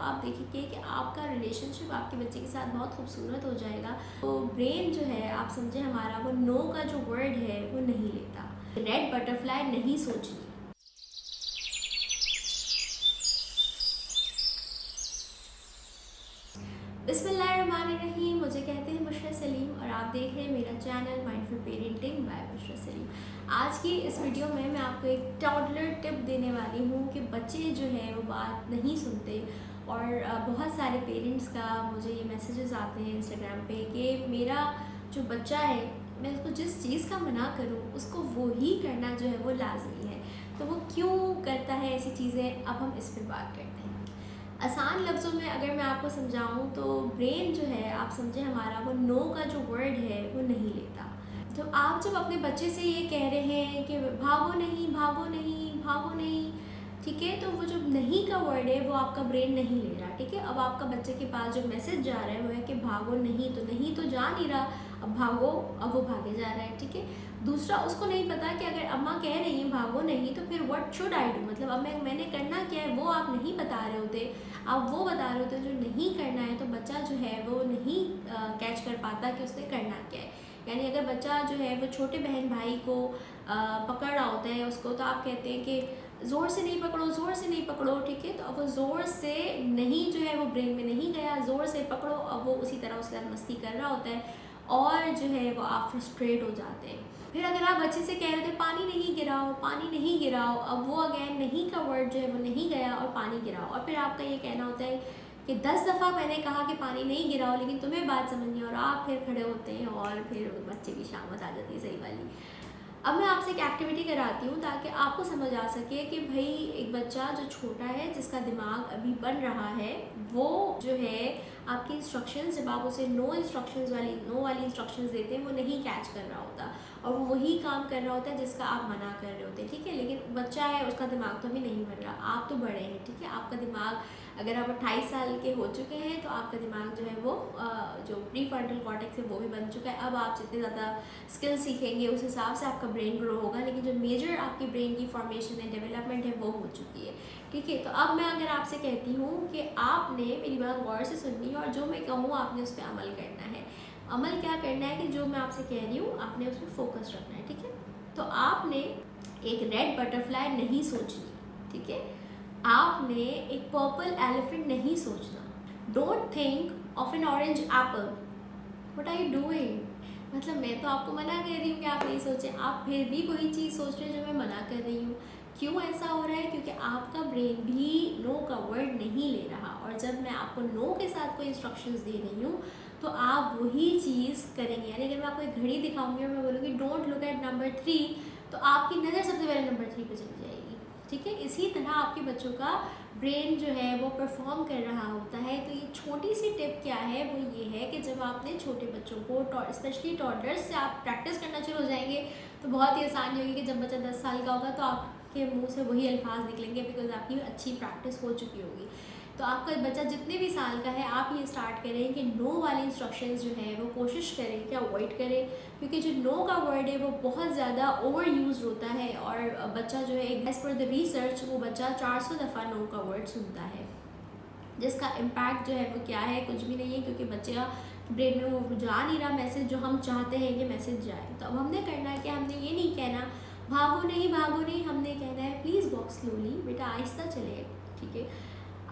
आप देखेंगे कि आपका रिलेशनशिप आपके बच्चे के साथ बहुत खूबसूरत हो जाएगा। तो ब्रेन जो है आप समझे हमारा, वो नो का जो वर्ड है वो नहीं लेता। रेड बटरफ्लाई नहीं सोचनी। बिस्मिल्लाहिर्रहमानिर्रहीम। मुझे कहते हैं बुशरा सलीम और आप देख रहे हैं मेरा channel mindful parenting by Bushra Saleem. आज की इस वीडियो में मैं आपको एक टॉडलर टिप देने वाली हूँ कि बच्चे जो है वो बात नहीं सुनते। और बहुत सारे पेरेंट्स का मुझे ये मैसेजेस आते हैं इंस्टाग्राम पे कि मेरा जो बच्चा है, मैं उसको जिस चीज़ का मना करूँ उसको वो ही करना जो है वो लाजमी है। तो वो क्यों करता है ऐसी चीज़ें, अब हम इस पर बात करते हैं। आसान लफ्ज़ों में अगर मैं आपको समझाऊँ तो ब्रेन जो है आप समझे हमारा, वो नो का जो वर्ड है वो नहीं लेता। तो आप जब अपने बच्चे से ये कह रहे हैं कि भागो नहीं भागो नहीं भागो नहीं, ठीक है, तो वो जो नहीं का वर्ड है वो आपका ब्रेन नहीं ले रहा। ठीक है, अब आपका बच्चे के पास जो मैसेज जा रहा है वो है कि भागो नहीं, तो नहीं तो जा नहीं रहा, अब भागो, अब वो भागे जा रहा है। ठीक है, दूसरा उसको नहीं पता कि अगर अम्मा कह रही हैं भागो नहीं तो फिर व्हाट शुड आई डू, मतलब अब मैंने करना क्या है वो आप नहीं बता रहे होते, आप वो बता रहे होते जो नहीं करना है। तो बच्चा जो है वो नहीं कैच कर पाता कि उसने करना क्या है। यानी अगर बच्चा जो है वो छोटे बहन भाई को पकड़ रहा होता है उसको, तो आप कहते हैं कि ज़ोर से नहीं पकड़ो, ज़ोर से नहीं पकड़ो। ठीक है, तो अब वो ज़ोर से नहीं जो है वो ब्रेन में नहीं गया, ज़ोर से पकड़ो, अब वो उसी तरह उसके साथ मस्ती कर रहा होता है और जो है वो आप फ्रस्ट्रेट हो जाते हैं। फिर अगर आप बच्चे से कह रहे थे पानी नहीं गिराओ, पानी नहीं गिराओ, अब वो अगेन नहीं का वर्ड जो है वो नहीं गया और पानी गिराओ, और फिर आपका ये कहना होता है कि 10 दफ़ा मैंने कहा कि पानी नहीं गिराओ लेकिन तुम्हें बात समझ नहीं, और आप फिर खड़े होते हैं और फिर बच्चे की शामत आ जाती है सही वाली। अब मैं आपसे एक एक्टिविटी कराती हूँ ताकि आपको समझ आ सके कि भाई एक बच्चा जो छोटा है, जिसका दिमाग अभी बन रहा है, वो जो है आपकी इंस्ट्रक्शंस, जब आप उसे नो वाली इंस्ट्रक्शंस देते हैं, वो नहीं कैच कर रहा होता और वो वही काम कर रहा होता है जिसका आप मना कर रहे होते हैं। ठीक है, लेकिन बच्चा है, उसका दिमाग तो अभी नहीं बन रहा, आप तो बड़े हैं। ठीक है, आपका दिमाग, अगर आप 28 साल के हो चुके हैं तो आपका दिमाग जो है वो जो प्री फ्रंटल कॉर्टेक्स है वो भी बन चुका है। अब आप जितने ज़्यादा स्किल सीखेंगे उस हिसाब से आपका ब्रेन ग्रो होगा, लेकिन जो मेजर आपकी ब्रेन की फॉर्मेशन है, डेवलपमेंट है, वो हो चुकी है। ठीक है, तो अब मैं अगर आपसे कहती हूँ कि आपने मेरी बात गौर से सुननी है और जो मैं कहूँ आपने उस पर अमल करना है। अमल क्या करना है कि जो मैं आपसे कह रही हूँ आपने उस पर फोकस रखना है। ठीक है, तो आपने एक रेड बटरफ्लाई नहीं सोचनी। ठीक है, आपने एक पर्पल एलिफेंट नहीं सोचना। Don't think of an orange apple, what are you doing. मतलब मैं तो आपको मना कर रही हूँ कि आप नहीं सोचें, आप फिर भी वही चीज़ सोच रहे हैं जो मैं मना कर रही हूँ। क्यों ऐसा हो रहा है? क्योंकि आपका ब्रेन भी नो का वर्ड नहीं ले रहा, और जब मैं आपको नो के साथ कोई इंस्ट्रक्शंस दे रही हूँ तो आप वही चीज़ करेंगे। यानी अगर मैं आपको एक घड़ी दिखाऊंगी और मैं बोलूँगी डोंट लुक एट नंबर 3, तो आपकी नज़र सबसे पहले नंबर 3 पे चली जाएगी। ठीक है, इसी तरह आपके बच्चों का ब्रेन जो है वो परफॉर्म कर रहा होता है। तो ये छोटी सी टिप क्या है, वो ये है कि जब आपने छोटे बच्चों को स्पेशली टॉडलर्स से आप प्रैक्टिस करना शुरू हो जाएंगे तो बहुत ही आसान होगी कि जब बच्चा 10 साल का होगा तो आपके मुंह से वही अल्फाज निकलेंगे, बिकॉज आपकी अच्छी प्रैक्टिस हो चुकी होगी। तो आपका बच्चा जितने भी साल का है, आप ये स्टार्ट करें कि नो वाली इंस्ट्रक्शंस जो है वो कोशिश करें कि अवॉइड करें, क्योंकि जो नो का वर्ड है वो बहुत ज़्यादा ओवर यूज होता है और बच्चा जो है, एज पर द रिसर्च, वो बच्चा 400 दफ़ा नो का वर्ड सुनता है, जिसका इम्पैक्ट जो है वो क्या है, कुछ भी नहीं है, क्योंकि बच्चे का ब्रेन में वो जा नहीं रहा मैसेज जो हम चाहते हैं कि मैसेज जाए। तो अब हमने करना है कि हमने ये नहीं कहना भागो नहीं भागो नहीं, हमने कहना है प्लीज़ वॉक स्लोली, बेटा आहिस्ता चले। ठीक है,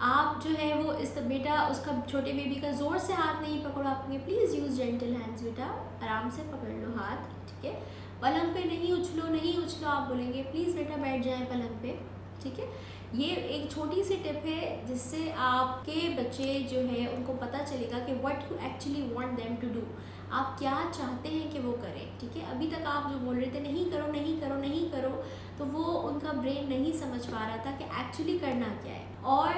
आप जो है वो इस बेटा उसका छोटे बेबी का ज़ोर से हाथ नहीं पकड़ो, आपने प्लीज़ यूज़ जेंटल हैंड्स, बेटा आराम से पकड़ लो हाथ। ठीक है, पलंग पे नहीं उछलो नहीं उछलो, आप बोलेंगे प्लीज़ बेटा बैठ जाए पलंग पे। ठीक है, ये एक छोटी सी टिप है जिससे आपके बच्चे जो है उनको पता चलेगा कि what you actually want them to do, आप क्या चाहते हैं कि वो करें। ठीक है, अभी तक आप जो बोल रहे थे नहीं करो नहीं करो नहीं करो, तो वो उनका ब्रेन नहीं समझ पा रहा था कि एक्चुअली करना क्या है। और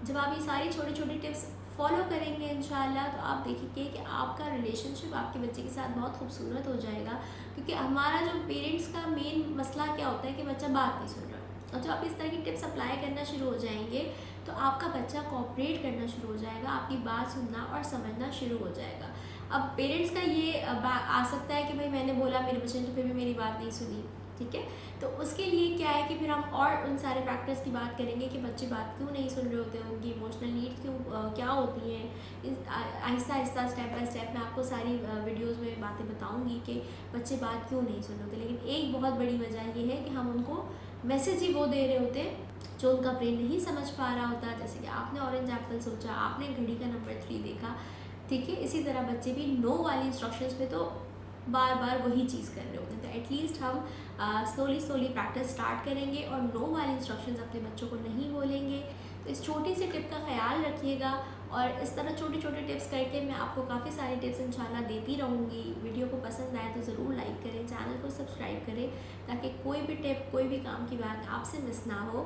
जब आप ये सारी छोटी छोटी टिप्स फॉलो करेंगे इंशाल्लाह, तो आप देखेंगे कि आपका रिलेशनशिप आपके बच्चे के साथ बहुत खूबसूरत हो जाएगा। क्योंकि हमारा जो पेरेंट्स का मेन मसला क्या होता है कि बच्चा बात नहीं सुन रहा, और जब आप इस तरह की टिप्स अप्लाई करना शुरू हो जाएंगे तो आपका बच्चा कोऑपरेट करना शुरू हो जाएगा, आपकी बात सुनना और समझना शुरू हो जाएगा। अब पेरेंट्स का ये आ सकता है कि भाई मैंने बोला मेरे बच्चे ने तो फिर भी मेरी बात नहीं सुनी, ठीक है। तो उसके लिए क्या है कि फिर हम और उन सारे फैक्टर्स की बात करेंगे कि बच्चे बात क्यों नहीं सुन रहे होते हैं, उनकी इमोशनल नीड्स क्यों क्या होती हैं। Aahista Aahista step by step मैं आपको सारी वीडियोस में बातें बताऊंगी कि बच्चे बात क्यों नहीं सुन रहे होते। लेकिन एक बहुत बड़ी वजह ये है कि हम उनको मैसेज ही वो दे रहे होते हैं जो उनका ब्रेन नहीं समझ पा रहा होता। जैसे कि आपने ऑरेंज एप्पल सोचा, आपने घड़ी का नंबर 3 देखा, ठीक है। इसी तरह बच्चे भी नो वाली इंस्ट्रक्शंस पे तो बार बार वही चीज़ कर रहे होते हैं। तो एटलीस्ट हम स्लोली प्रैक्टिस स्टार्ट करेंगे और नो वाली इंस्ट्रक्शंस अपने बच्चों को नहीं बोलेंगे। तो इस छोटी सी टिप का ख्याल रखिएगा और इस तरह छोटे छोटे टिप्स करके मैं आपको काफ़ी सारी टिप्स इंशाल्लाह देती रहूँगी। वीडियो को पसंद आए तो ज़रूर लाइक करें, चैनल को सब्सक्राइब करें ताकि कोई भी टिप, कोई भी काम की बात आपसे मिस ना हो।